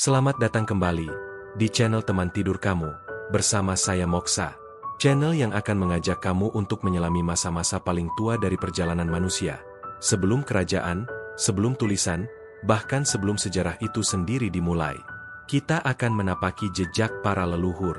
Selamat datang kembali di channel Teman Tidur Kamu, bersama saya Moksa. Channel yang akan mengajak kamu untuk menyelami masa-masa paling tua dari perjalanan manusia. Sebelum kerajaan, sebelum tulisan, bahkan sebelum sejarah itu sendiri dimulai. Kita akan menapaki jejak para leluhur.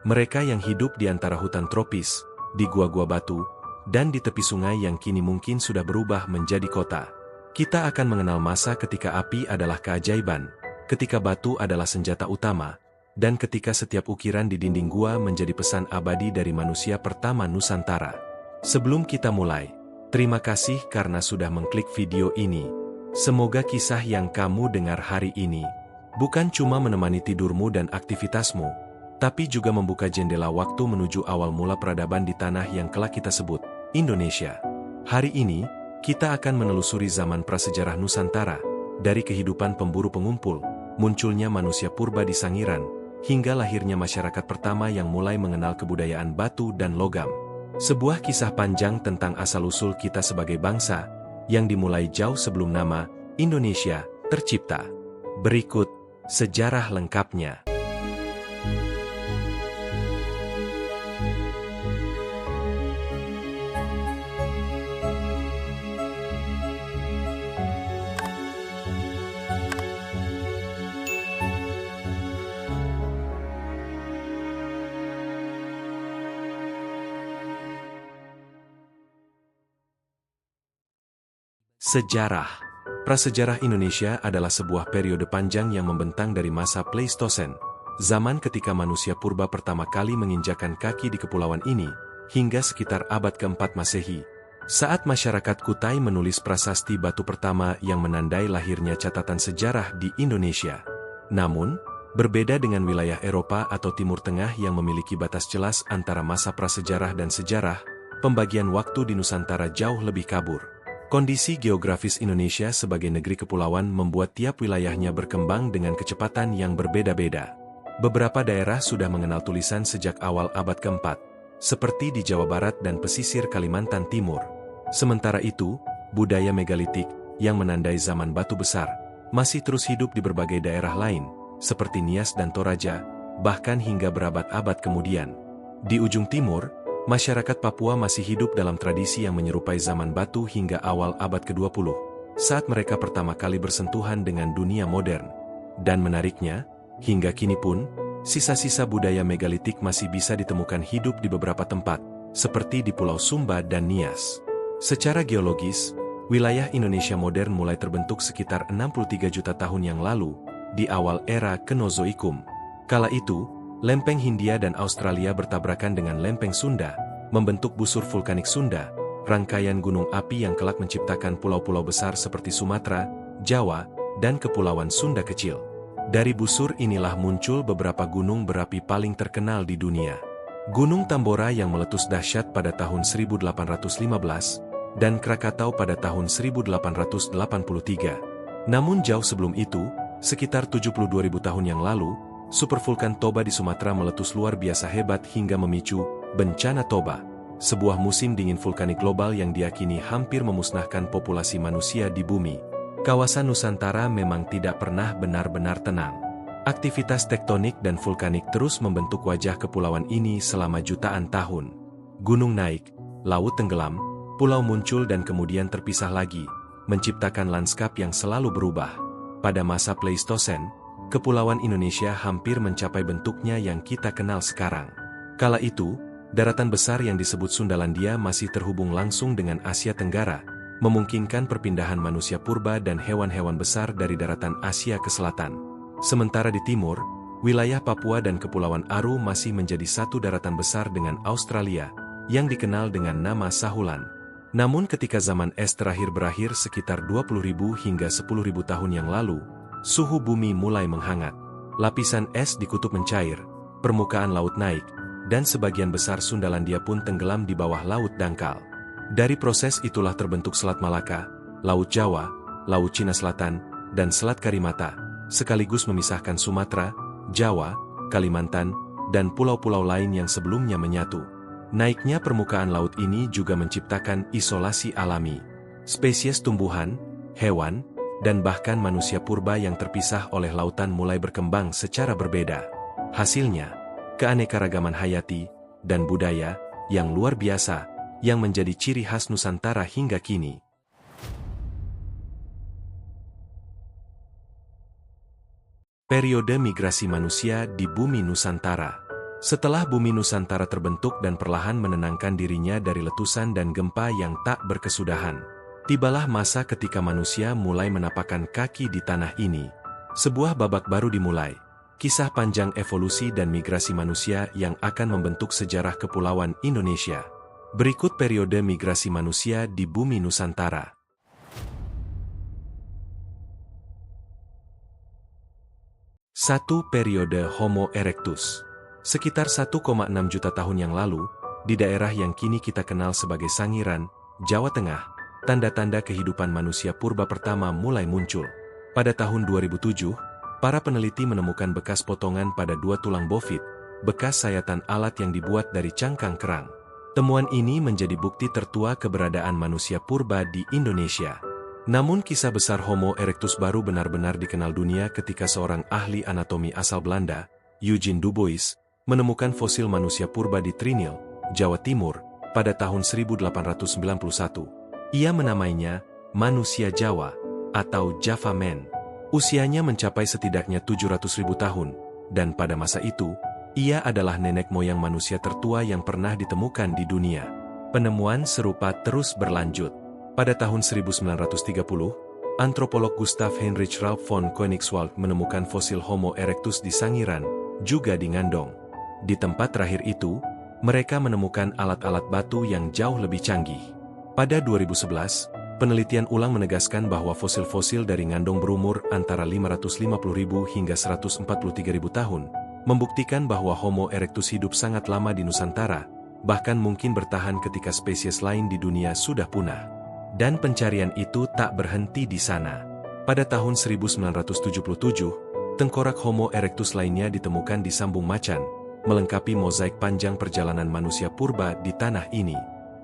Mereka yang hidup di antara hutan tropis, di gua-gua batu, dan di tepi sungai yang kini mungkin sudah berubah menjadi kota. Kita akan mengenal masa ketika api adalah keajaiban, ketika batu adalah senjata utama, dan ketika setiap ukiran di dinding gua menjadi pesan abadi dari manusia pertama Nusantara. Sebelum kita mulai, terima kasih karena sudah mengklik video ini. Semoga kisah yang kamu dengar hari ini bukan cuma menemani tidurmu dan aktivitasmu, tapi juga membuka jendela waktu menuju awal mula peradaban di tanah yang kelak kita sebut Indonesia. Hari ini, kita akan menelusuri zaman prasejarah Nusantara, dari kehidupan pemburu pengumpul, munculnya manusia purba di Sangiran, hingga lahirnya masyarakat pertama yang mulai mengenal kebudayaan batu dan logam. Sebuah kisah panjang tentang asal-usul kita sebagai bangsa, yang dimulai jauh sebelum nama Indonesia tercipta. Berikut sejarah lengkapnya. Sejarah. Prasejarah Indonesia adalah sebuah periode panjang yang membentang dari masa Pleistosen, zaman ketika manusia purba pertama kali menginjakan kaki di kepulauan ini, hingga sekitar abad ke-4 Masehi, saat masyarakat Kutai menulis prasasti batu pertama yang menandai lahirnya catatan sejarah di Indonesia. Namun, berbeda dengan wilayah Eropa atau Timur Tengah yang memiliki batas jelas antara masa prasejarah dan sejarah, pembagian waktu di Nusantara jauh lebih kabur. Kondisi geografis Indonesia sebagai negeri kepulauan membuat tiap wilayahnya berkembang dengan kecepatan yang berbeda-beda. Beberapa daerah sudah mengenal tulisan sejak awal abad ke-4, seperti di Jawa Barat dan pesisir Kalimantan Timur. Sementara itu, budaya megalitik, yang menandai zaman batu besar, masih terus hidup di berbagai daerah lain, seperti Nias dan Toraja, bahkan hingga berabad-abad kemudian. Di ujung timur, masyarakat Papua masih hidup dalam tradisi yang menyerupai zaman batu hingga awal abad ke-20, saat mereka pertama kali bersentuhan dengan dunia modern. Dan menariknya, hingga kini pun, sisa-sisa budaya megalitik masih bisa ditemukan hidup di beberapa tempat, seperti di Pulau Sumba dan Nias. Secara geologis, wilayah Indonesia modern mulai terbentuk sekitar 63 juta tahun yang lalu, di awal era Kenozoikum. Kala itu, lempeng Hindia dan Australia bertabrakan dengan lempeng Sunda, membentuk busur vulkanik Sunda, rangkaian gunung api yang kelak menciptakan pulau-pulau besar seperti Sumatera, Jawa, dan Kepulauan Sunda kecil. Dari busur inilah muncul beberapa gunung berapi paling terkenal di dunia. Gunung Tambora yang meletus dahsyat pada tahun 1815, dan Krakatau pada tahun 1883. Namun jauh sebelum itu, sekitar 72.000 tahun yang lalu, supervulkan Toba di Sumatera meletus luar biasa hebat hingga memicu bencana Toba, sebuah musim dingin vulkanik global yang diyakini hampir memusnahkan populasi manusia di bumi. Kawasan Nusantara memang tidak pernah benar-benar tenang. Aktivitas tektonik dan vulkanik terus membentuk wajah kepulauan ini selama jutaan tahun. Gunung naik, laut tenggelam, pulau muncul dan kemudian terpisah lagi, menciptakan lanskap yang selalu berubah. Pada masa Pleistosen, Kepulauan Indonesia hampir mencapai bentuknya yang kita kenal sekarang. Kala itu, daratan besar yang disebut Sundalandia masih terhubung langsung dengan Asia Tenggara, memungkinkan perpindahan manusia purba dan hewan-hewan besar dari daratan Asia ke selatan. Sementara di timur, wilayah Papua dan Kepulauan Aru masih menjadi satu daratan besar dengan Australia, yang dikenal dengan nama Sahulan. Namun ketika zaman es terakhir berakhir sekitar 20.000 hingga 10.000 tahun yang lalu, suhu bumi mulai menghangat. Lapisan es di kutub mencair, permukaan laut naik, dan sebagian besar Sundalandia pun tenggelam di bawah laut dangkal. Dari proses itulah terbentuk Selat Malaka, Laut Jawa, Laut Cina Selatan, dan Selat Karimata, sekaligus memisahkan Sumatera, Jawa, Kalimantan, dan pulau-pulau lain yang sebelumnya menyatu. Naiknya permukaan laut ini juga menciptakan isolasi alami. Spesies tumbuhan, hewan, dan bahkan manusia purba yang terpisah oleh lautan mulai berkembang secara berbeda. Hasilnya, keanekaragaman hayati dan budaya yang luar biasa yang menjadi ciri khas Nusantara hingga kini. Periode migrasi manusia di bumi Nusantara. Setelah bumi Nusantara terbentuk dan perlahan menenangkan dirinya dari letusan dan gempa yang tak berkesudahan, tibalah masa ketika manusia mulai menapakkan kaki di tanah ini. Sebuah babak baru dimulai, kisah panjang evolusi dan migrasi manusia yang akan membentuk sejarah kepulauan Indonesia. Berikut periode migrasi manusia di bumi Nusantara. 1. Periode Homo erectus. Sekitar 1,6 juta tahun yang lalu, di daerah yang kini kita kenal sebagai Sangiran, Jawa Tengah, tanda-tanda kehidupan manusia purba pertama mulai muncul. Pada tahun 2007, para peneliti menemukan bekas potongan pada 2 tulang bofit, bekas sayatan alat yang dibuat dari cangkang kerang. Temuan ini menjadi bukti tertua keberadaan manusia purba di Indonesia. Namun kisah besar Homo erectus baru benar-benar dikenal dunia ketika seorang ahli anatomi asal Belanda, Eugen Dubois, menemukan fosil manusia purba di Trinil, Jawa Timur, pada tahun 1891. Ia menamainya manusia Jawa atau Java Man. Usianya mencapai setidaknya 700.000 tahun, dan pada masa itu, ia adalah nenek moyang manusia tertua yang pernah ditemukan di dunia. Penemuan serupa terus berlanjut. Pada tahun 1930, antropolog Gustav Heinrich Ralph von Koenigswald menemukan fosil Homo erectus di Sangiran, juga di Ngandong. Di tempat terakhir itu, mereka menemukan alat-alat batu yang jauh lebih canggih. Pada 2011, penelitian ulang menegaskan bahwa fosil-fosil dari Ngandong berumur antara 550.000 hingga 143.000 tahun, membuktikan bahwa Homo erectus hidup sangat lama di Nusantara, bahkan mungkin bertahan ketika spesies lain di dunia sudah punah. Dan pencarian itu tak berhenti di sana. Pada tahun 1977, tengkorak Homo erectus lainnya ditemukan di Sambung Macan, melengkapi mozaik panjang perjalanan manusia purba di tanah ini.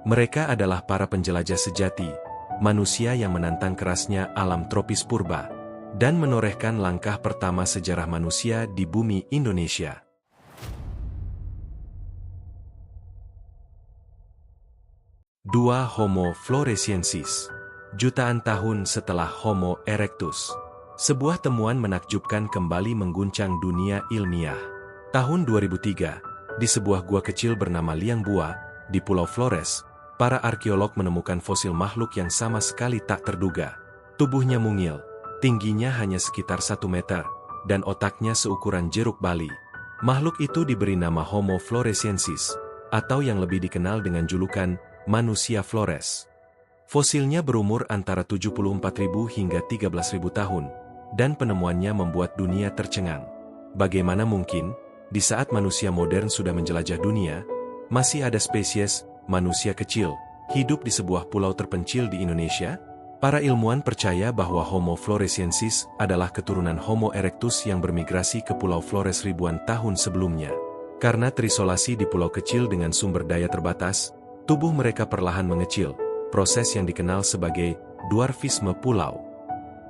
Mereka adalah para penjelajah sejati, manusia yang menantang kerasnya alam tropis purba, dan menorehkan langkah pertama sejarah manusia di bumi Indonesia. 2. Homo floresiensis. Jutaan tahun setelah Homo erectus, sebuah temuan menakjubkan kembali mengguncang dunia ilmiah. Tahun 2003, di sebuah gua kecil bernama Liang Bua, di Pulau Flores, para arkeolog menemukan fosil makhluk yang sama sekali tak terduga. Tubuhnya mungil, tingginya hanya sekitar 1 meter, dan otaknya seukuran jeruk bali. Makhluk itu diberi nama Homo floresiensis, atau yang lebih dikenal dengan julukan manusia Flores. Fosilnya berumur antara 74.000 hingga 13.000 tahun, dan penemuannya membuat dunia tercengang. Bagaimana mungkin, di saat manusia modern sudah menjelajah dunia, masih ada spesies manusia kecil hidup di sebuah pulau terpencil di Indonesia? Para ilmuwan percaya bahwa Homo floresiensis adalah keturunan Homo erectus yang bermigrasi ke Pulau Flores ribuan tahun sebelumnya. Karena terisolasi di pulau kecil dengan sumber daya terbatas, tubuh mereka perlahan mengecil, proses yang dikenal sebagai dwarfisme pulau.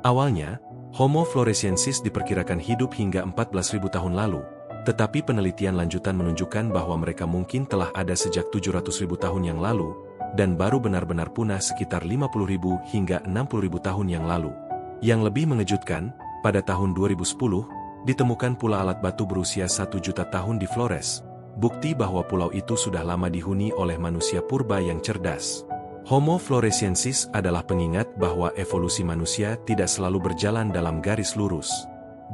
Awalnya, Homo floresiensis diperkirakan hidup hingga 14.000 tahun lalu, tetapi penelitian lanjutan menunjukkan bahwa mereka mungkin telah ada sejak 700.000 tahun yang lalu, dan baru benar-benar punah sekitar 50.000 hingga 60.000 tahun yang lalu. Yang lebih mengejutkan, pada tahun 2010, ditemukan pula alat batu berusia 1 juta tahun di Flores, bukti bahwa pulau itu sudah lama dihuni oleh manusia purba yang cerdas. Homo floresiensis adalah pengingat bahwa evolusi manusia tidak selalu berjalan dalam garis lurus.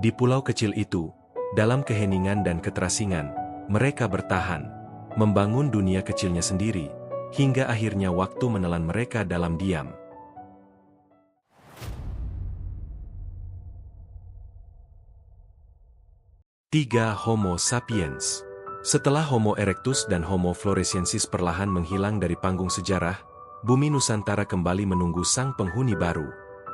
Di pulau kecil itu, dalam keheningan dan keterasingan, mereka bertahan, membangun dunia kecilnya sendiri, hingga akhirnya waktu menelan mereka dalam diam. Tiga. Homo sapiens. Setelah Homo erectus dan Homo floresiensis perlahan menghilang dari panggung sejarah, bumi Nusantara kembali menunggu sang penghuni baru.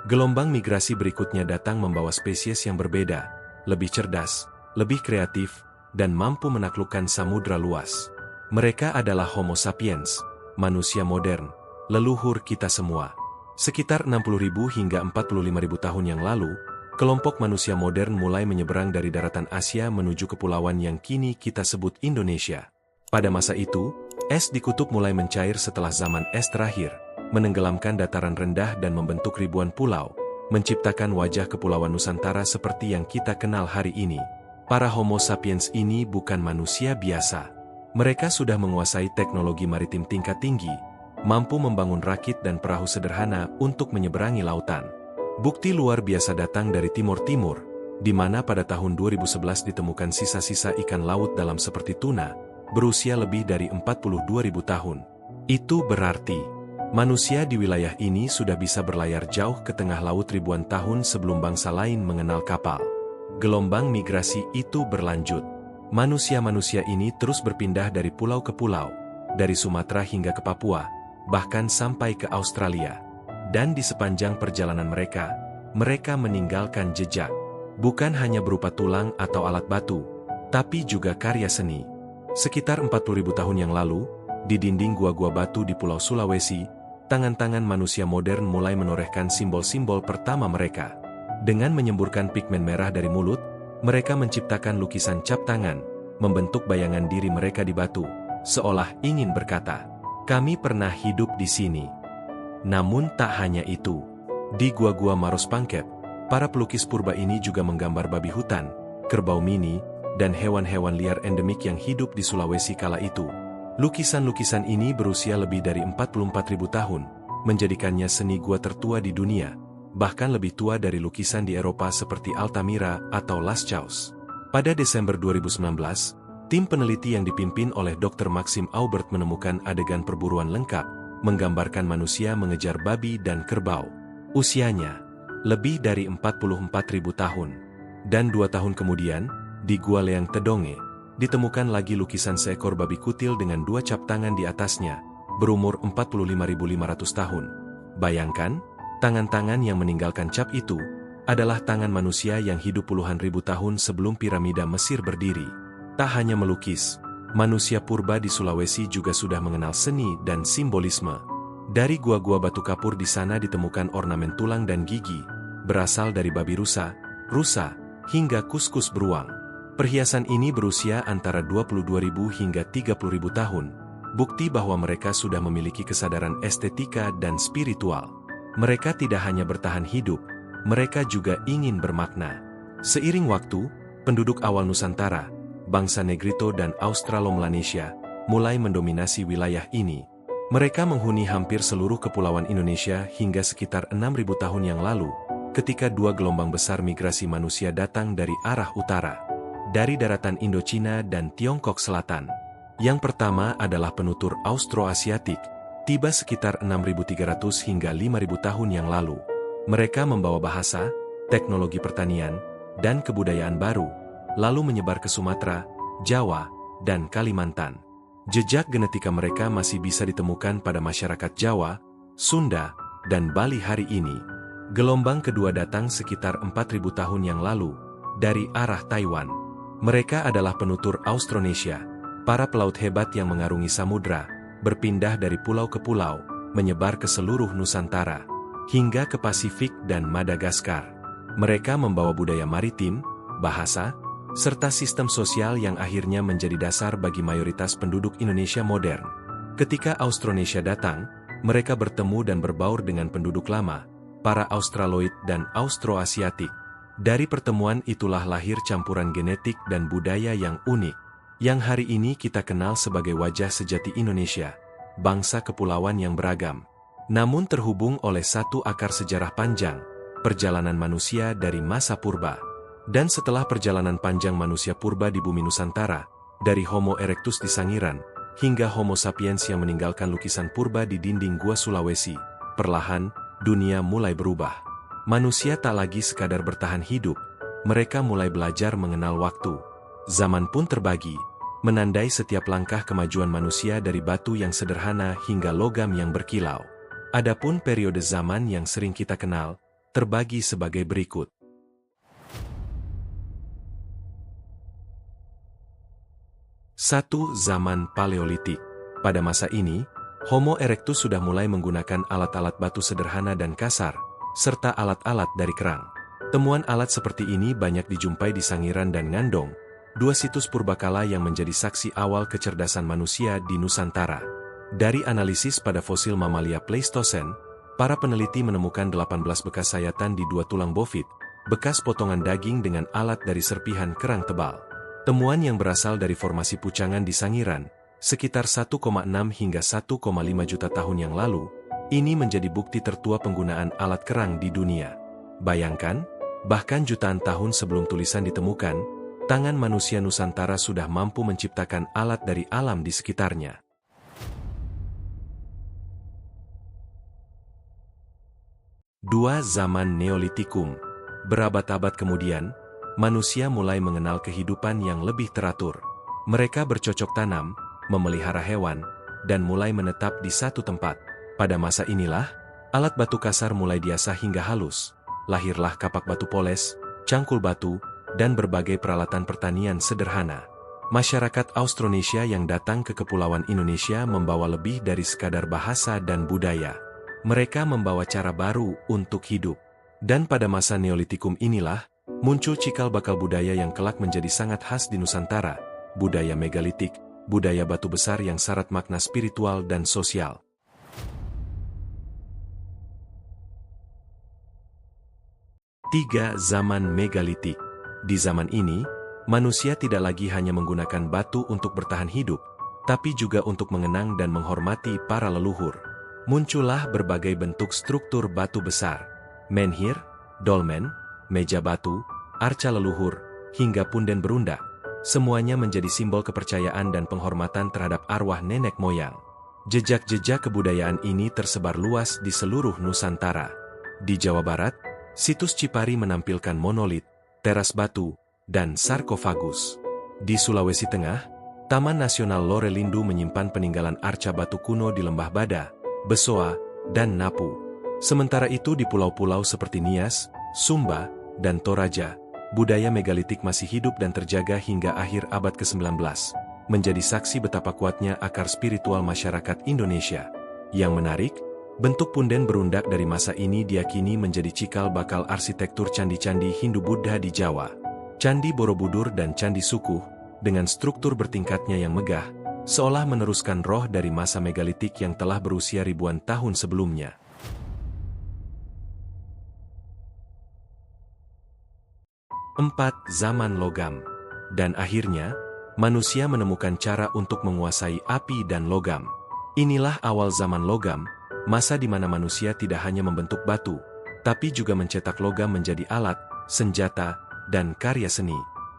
Gelombang migrasi berikutnya datang membawa spesies yang berbeda, lebih cerdas, lebih kreatif, dan mampu menaklukkan samudra luas. Mereka adalah Homo sapiens, manusia modern, leluhur kita semua. Sekitar 60.000 hingga 45.000 tahun yang lalu, kelompok manusia modern mulai menyeberang dari daratan Asia menuju kepulauan yang kini kita sebut Indonesia. Pada masa itu, es di kutub mulai mencair setelah zaman es terakhir, menenggelamkan dataran rendah dan membentuk ribuan pulau, menciptakan wajah kepulauan Nusantara seperti yang kita kenal hari ini. Para Homo sapiens ini bukan manusia biasa. Mereka sudah menguasai teknologi maritim tingkat tinggi, mampu membangun rakit dan perahu sederhana untuk menyeberangi lautan. Bukti luar biasa datang dari Timur-Timur, di mana pada tahun 2011 ditemukan sisa-sisa ikan laut dalam seperti tuna, berusia lebih dari 42.000 tahun. Itu berarti, manusia di wilayah ini sudah bisa berlayar jauh ke tengah laut ribuan tahun sebelum bangsa lain mengenal kapal. Gelombang migrasi itu berlanjut. Manusia-manusia ini terus berpindah dari pulau ke pulau, dari Sumatera hingga ke Papua, bahkan sampai ke Australia. Dan di sepanjang perjalanan mereka meninggalkan jejak. Bukan hanya berupa tulang atau alat batu, tapi juga karya seni. Sekitar 40.000 tahun yang lalu, di dinding gua-gua batu di Pulau Sulawesi, tangan-tangan manusia modern mulai menorehkan simbol-simbol pertama mereka. Dengan menyemburkan pigmen merah dari mulut, mereka menciptakan lukisan cap tangan, membentuk bayangan diri mereka di batu, seolah ingin berkata, "Kami pernah hidup di sini." Namun tak hanya itu. Di gua-gua Maros Pangkep, para pelukis purba ini juga menggambar babi hutan, kerbau mini, dan hewan-hewan liar endemik yang hidup di Sulawesi kala itu. Lukisan-lukisan ini berusia lebih dari 44.000 tahun, menjadikannya seni gua tertua di dunia, bahkan lebih tua dari lukisan di Eropa seperti Altamira atau Las Caus. Pada Desember 2019, tim peneliti yang dipimpin oleh Dr. Maxim Aubert menemukan adegan perburuan lengkap, menggambarkan manusia mengejar babi dan kerbau. Usianya lebih dari 44.000 tahun. Dan 2 tahun kemudian, di Gua Leang Tedonge, ditemukan lagi lukisan seekor babi kutil dengan 2 cap tangan di atasnya, berumur 45.500 tahun. Bayangkan, tangan-tangan yang meninggalkan cap itu adalah tangan manusia yang hidup puluhan ribu tahun sebelum piramida Mesir berdiri. Tak hanya melukis, manusia purba di Sulawesi juga sudah mengenal seni dan simbolisme. Dari gua-gua batu kapur di sana ditemukan ornamen tulang dan gigi, berasal dari babi rusa, hingga kuskus beruang. Perhiasan ini berusia antara 22.000 hingga 30.000 tahun, bukti bahwa mereka sudah memiliki kesadaran estetika dan spiritual. Mereka tidak hanya bertahan hidup, mereka juga ingin bermakna. Seiring waktu, penduduk awal Nusantara, bangsa Negrito dan Australo-Melanesia, mulai mendominasi wilayah ini. Mereka menghuni hampir seluruh kepulauan Indonesia hingga sekitar 6.000 tahun yang lalu, ketika 2 gelombang besar migrasi manusia datang dari arah utara, dari daratan Indochina dan Tiongkok Selatan. Yang pertama adalah penutur Austroasiatik, tiba sekitar 6.300 hingga 5.000 tahun yang lalu. Mereka membawa bahasa, teknologi pertanian, dan kebudayaan baru, lalu menyebar ke Sumatera, Jawa, dan Kalimantan. Jejak genetika mereka masih bisa ditemukan pada masyarakat Jawa, Sunda, dan Bali hari ini. Gelombang kedua datang sekitar 4.000 tahun yang lalu, dari arah Taiwan. Mereka adalah penutur Austronesia, para pelaut hebat yang mengarungi samudra, berpindah dari pulau ke pulau, menyebar ke seluruh Nusantara, hingga ke Pasifik dan Madagaskar. Mereka membawa budaya maritim, bahasa, serta sistem sosial yang akhirnya menjadi dasar bagi mayoritas penduduk Indonesia modern. Ketika Austronesia datang, mereka bertemu dan berbaur dengan penduduk lama, para Australoid dan Austroasiatik. Dari pertemuan itulah lahir campuran genetik dan budaya yang unik, yang hari ini kita kenal sebagai wajah sejati Indonesia, bangsa kepulauan yang beragam, namun terhubung oleh satu akar sejarah panjang, perjalanan manusia dari masa purba. Dan setelah perjalanan panjang manusia purba di bumi Nusantara, dari Homo erectus di Sangiran, hingga Homo sapiens yang meninggalkan lukisan purba di dinding Gua Sulawesi, perlahan, dunia mulai berubah. Manusia tak lagi sekadar bertahan hidup, mereka mulai belajar mengenal waktu. Zaman pun terbagi, menandai setiap langkah kemajuan manusia dari batu yang sederhana hingga logam yang berkilau. Adapun periode zaman yang sering kita kenal, terbagi sebagai berikut. 1. Zaman Paleolitik. Pada masa ini, Homo erectus sudah mulai menggunakan alat-alat batu sederhana dan kasar, serta alat-alat dari kerang. Temuan alat seperti ini banyak dijumpai di Sangiran dan Ngandong, dua situs purbakala yang menjadi saksi awal kecerdasan manusia di Nusantara. Dari analisis pada fosil mamalia Pleistosen, para peneliti menemukan 18 bekas sayatan di dua tulang bofit, bekas potongan daging dengan alat dari serpihan kerang tebal. Temuan yang berasal dari formasi pucangan di Sangiran, sekitar 1,6 hingga 1,5 juta tahun yang lalu, ini menjadi bukti tertua penggunaan alat kerang di dunia. Bayangkan, bahkan jutaan tahun sebelum tulisan ditemukan, tangan manusia Nusantara sudah mampu menciptakan alat dari alam di sekitarnya. Dua Zaman Neolitikum. Berabad-abad kemudian, manusia mulai mengenal kehidupan yang lebih teratur. Mereka bercocok tanam, memelihara hewan, dan mulai menetap di satu tempat. Pada masa inilah, alat batu kasar mulai diasah hingga halus. Lahirlah kapak batu poles, cangkul batu, dan berbagai peralatan pertanian sederhana. Masyarakat Austronesia yang datang ke Kepulauan Indonesia membawa lebih dari sekadar bahasa dan budaya. Mereka membawa cara baru untuk hidup. Dan pada masa Neolitikum inilah, muncul cikal bakal budaya yang kelak menjadi sangat khas di Nusantara, budaya megalitik, budaya batu besar yang syarat makna spiritual dan sosial. 3. Zaman Megalitik. Di zaman ini, manusia tidak lagi hanya menggunakan batu untuk bertahan hidup, tapi juga untuk mengenang dan menghormati para leluhur. Muncullah berbagai bentuk struktur batu besar, menhir, dolmen, meja batu, arca leluhur, hingga punden berundak. Semuanya menjadi simbol kepercayaan dan penghormatan terhadap arwah nenek moyang. Jejak-jejak kebudayaan ini tersebar luas di seluruh Nusantara. Di Jawa Barat, situs Cipari menampilkan monolit, teras batu, dan sarkofagus. Di Sulawesi Tengah, Taman Nasional Lorelindu menyimpan peninggalan arca batu kuno di Lembah Bada, Besoa, dan Napu. Sementara itu di pulau-pulau seperti Nias, Sumba, dan Toraja, budaya megalitik masih hidup dan terjaga hingga akhir abad ke-19, menjadi saksi betapa kuatnya akar spiritual masyarakat Indonesia. Yang menarik, bentuk punden berundak dari masa ini diyakini menjadi cikal bakal arsitektur candi-candi Hindu-Buddha di Jawa. Candi Borobudur dan Candi Sukuh, dengan struktur bertingkatnya yang megah, seolah meneruskan roh dari masa megalitik yang telah berusia ribuan tahun sebelumnya. 4. Zaman Logam. Dan akhirnya, manusia menemukan cara untuk menguasai api dan logam. Inilah awal zaman logam, masa di mana manusia tidak hanya membentuk batu, tapi juga mencetak logam menjadi alat, senjata, dan karya seni.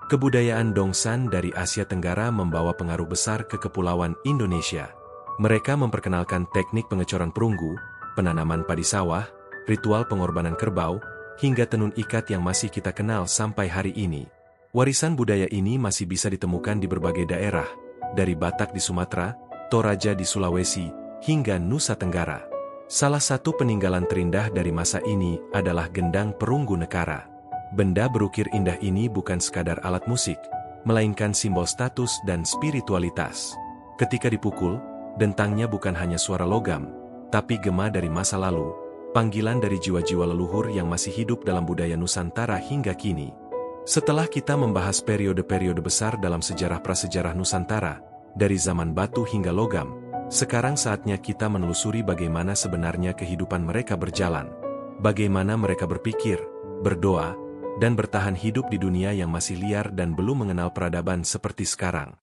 Kebudayaan Dongsan dari Asia Tenggara membawa pengaruh besar ke Kepulauan Indonesia. Mereka memperkenalkan teknik pengecoran perunggu, penanaman padi sawah, ritual pengorbanan kerbau, hingga tenun ikat yang masih kita kenal sampai hari ini. Warisan budaya ini masih bisa ditemukan di berbagai daerah, dari Batak di Sumatera, Toraja di Sulawesi, hingga Nusa Tenggara. Salah satu peninggalan terindah dari masa ini adalah gendang perunggu nekara. Benda berukir indah ini bukan sekadar alat musik, melainkan simbol status dan spiritualitas. Ketika dipukul, dentangnya bukan hanya suara logam, tapi gema dari masa lalu, panggilan dari jiwa-jiwa leluhur yang masih hidup dalam budaya Nusantara hingga kini. Setelah kita membahas periode-periode besar dalam sejarah prasejarah Nusantara, dari zaman batu hingga logam, sekarang saatnya kita menelusuri bagaimana sebenarnya kehidupan mereka berjalan. Bagaimana mereka berpikir, berdoa, dan bertahan hidup di dunia yang masih liar dan belum mengenal peradaban seperti sekarang.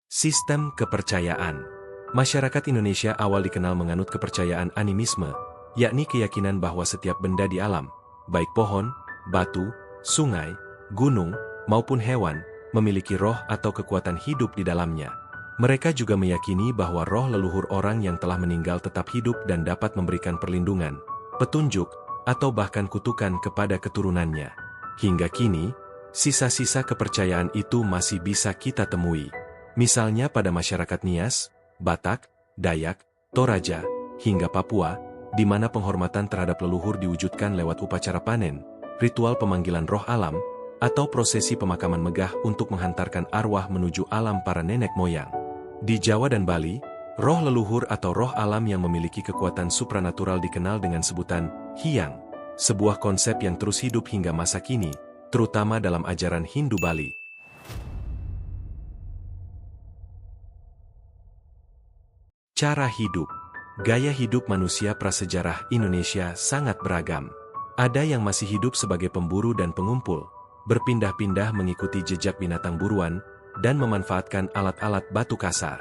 Sistem kepercayaan. Masyarakat Indonesia awal dikenal menganut kepercayaan animisme, yakni keyakinan bahwa setiap benda di alam, baik pohon, batu, sungai, gunung, maupun hewan, memiliki roh atau kekuatan hidup di dalamnya. Mereka juga meyakini bahwa roh leluhur orang yang telah meninggal tetap hidup dan dapat memberikan perlindungan, petunjuk, atau bahkan kutukan kepada keturunannya. Hingga kini, sisa-sisa kepercayaan itu masih bisa kita temui. Misalnya pada masyarakat Nias, Batak, Dayak, Toraja, hingga Papua, di mana penghormatan terhadap leluhur diwujudkan lewat upacara panen, ritual pemanggilan roh alam, atau prosesi pemakaman megah untuk menghantarkan arwah menuju alam para nenek moyang. Di Jawa dan Bali, roh leluhur atau roh alam yang memiliki kekuatan supranatural dikenal dengan sebutan Hyang, sebuah konsep yang terus hidup hingga masa kini, terutama dalam ajaran Hindu Bali. Cara hidup. Gaya hidup manusia prasejarah Indonesia sangat beragam. Ada yang masih hidup sebagai pemburu dan pengumpul, berpindah-pindah mengikuti jejak binatang buruan, dan memanfaatkan alat-alat batu kasar.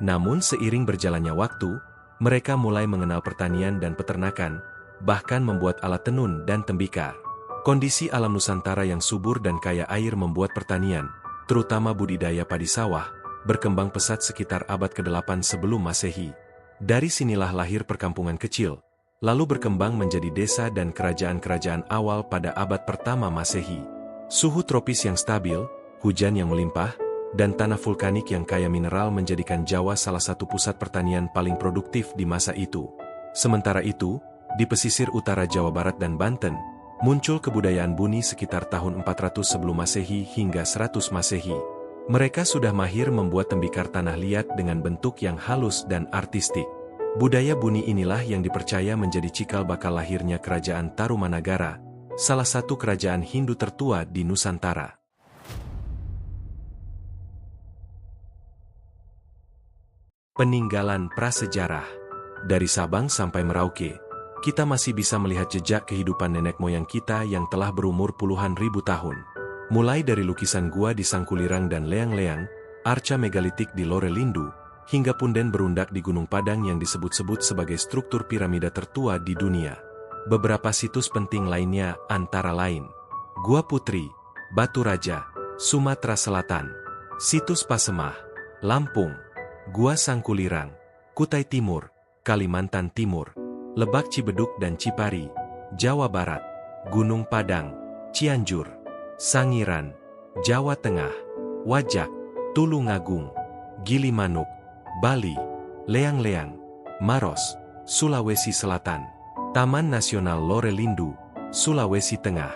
Namun seiring berjalannya waktu, mereka mulai mengenal pertanian dan peternakan, bahkan membuat alat tenun dan tembikar. Kondisi alam Nusantara yang subur dan kaya air membuat pertanian, terutama budidaya padi sawah, berkembang pesat sekitar abad ke-8 sebelum Masehi. Dari sinilah lahir perkampungan kecil, lalu berkembang menjadi desa dan kerajaan-kerajaan awal pada abad pertama Masehi. Suhu tropis yang stabil, hujan yang melimpah, dan tanah vulkanik yang kaya mineral menjadikan Jawa salah satu pusat pertanian paling produktif di masa itu. Sementara itu, di pesisir utara Jawa Barat dan Banten, muncul kebudayaan Buni sekitar tahun 400 sebelum Masehi hingga 100 Masehi. Mereka sudah mahir membuat tembikar tanah liat dengan bentuk yang halus dan artistik. Budaya Buni inilah yang dipercaya menjadi cikal bakal lahirnya kerajaan Tarumanagara, salah satu kerajaan Hindu tertua di Nusantara. Peninggalan prasejarah. Dari Sabang sampai Merauke, kita masih bisa melihat jejak kehidupan nenek moyang kita yang telah berumur puluhan ribu tahun. Mulai dari lukisan gua di Sangkulirang dan Leang-Leang, arca megalitik di Lorelindu, hingga punden berundak di Gunung Padang yang disebut-sebut sebagai struktur piramida tertua di dunia. Beberapa situs penting lainnya antara lain Gua Putri, Batu Raja, Sumatera Selatan, Situs Pasemah, Lampung, Gua Sangkulirang, Kutai Timur, Kalimantan Timur, Lebak Cibeduk dan Cipari, Jawa Barat, Gunung Padang, Cianjur, Sangiran, Jawa Tengah, Wajak, Tulungagung, Gilimanuk, Bali, Leang-Leang, Maros, Sulawesi Selatan, Taman Nasional Lorelindu, Sulawesi Tengah,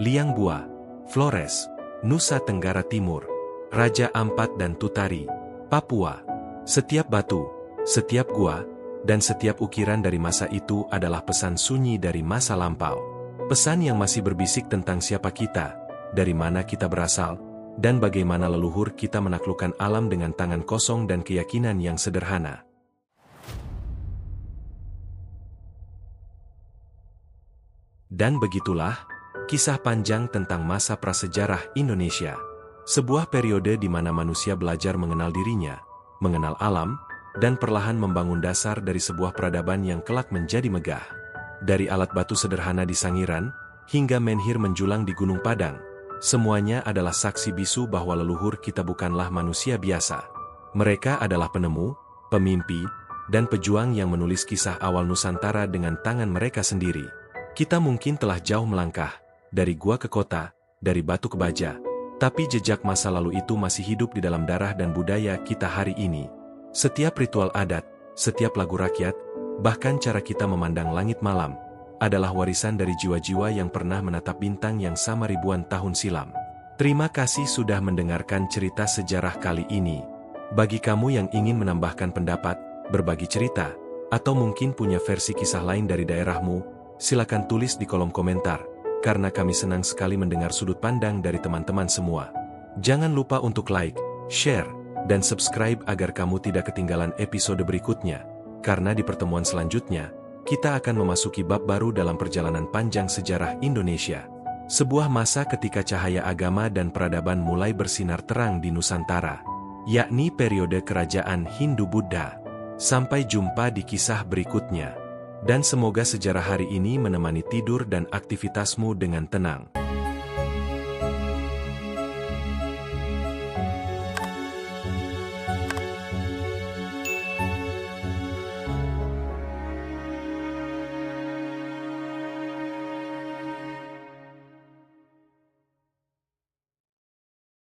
Liang Bua, Flores, Nusa Tenggara Timur, Raja Ampat dan Tutari, Papua. Setiap batu, setiap gua, dan setiap ukiran dari masa itu adalah pesan sunyi dari masa lampau. Pesan yang masih berbisik tentang siapa kita, dari mana kita berasal, dan bagaimana leluhur kita menaklukkan alam dengan tangan kosong dan keyakinan yang sederhana. Dan begitulah, kisah panjang tentang masa prasejarah Indonesia. Sebuah periode di mana manusia belajar mengenal dirinya, mengenal alam, dan perlahan membangun dasar dari sebuah peradaban yang kelak menjadi megah. Dari alat batu sederhana di Sangiran, hingga menhir menjulang di Gunung Padang, semuanya adalah saksi bisu bahwa leluhur kita bukanlah manusia biasa. Mereka adalah penemu, pemimpi, dan pejuang yang menulis kisah awal Nusantara dengan tangan mereka sendiri. Kita mungkin telah jauh melangkah, dari gua ke kota, dari batu ke baja, tapi jejak masa lalu itu masih hidup di dalam darah dan budaya kita hari ini. Setiap ritual adat, setiap lagu rakyat, bahkan cara kita memandang langit malam, adalah warisan dari jiwa-jiwa yang pernah menatap bintang yang sama ribuan tahun silam. Terima kasih sudah mendengarkan cerita sejarah kali ini. Bagi kamu yang ingin menambahkan pendapat, berbagi cerita, atau mungkin punya versi kisah lain dari daerahmu, silakan tulis di kolom komentar, karena kami senang sekali mendengar sudut pandang dari teman-teman semua. Jangan lupa untuk like, share, dan subscribe agar kamu tidak ketinggalan episode berikutnya, karena di pertemuan selanjutnya, kita akan memasuki bab baru dalam perjalanan panjang sejarah Indonesia. Sebuah masa ketika cahaya agama dan peradaban mulai bersinar terang di Nusantara, yakni periode kerajaan Hindu-Buddha. Sampai jumpa di kisah berikutnya. Dan semoga sejarah hari ini menemani tidur dan aktivitasmu dengan tenang.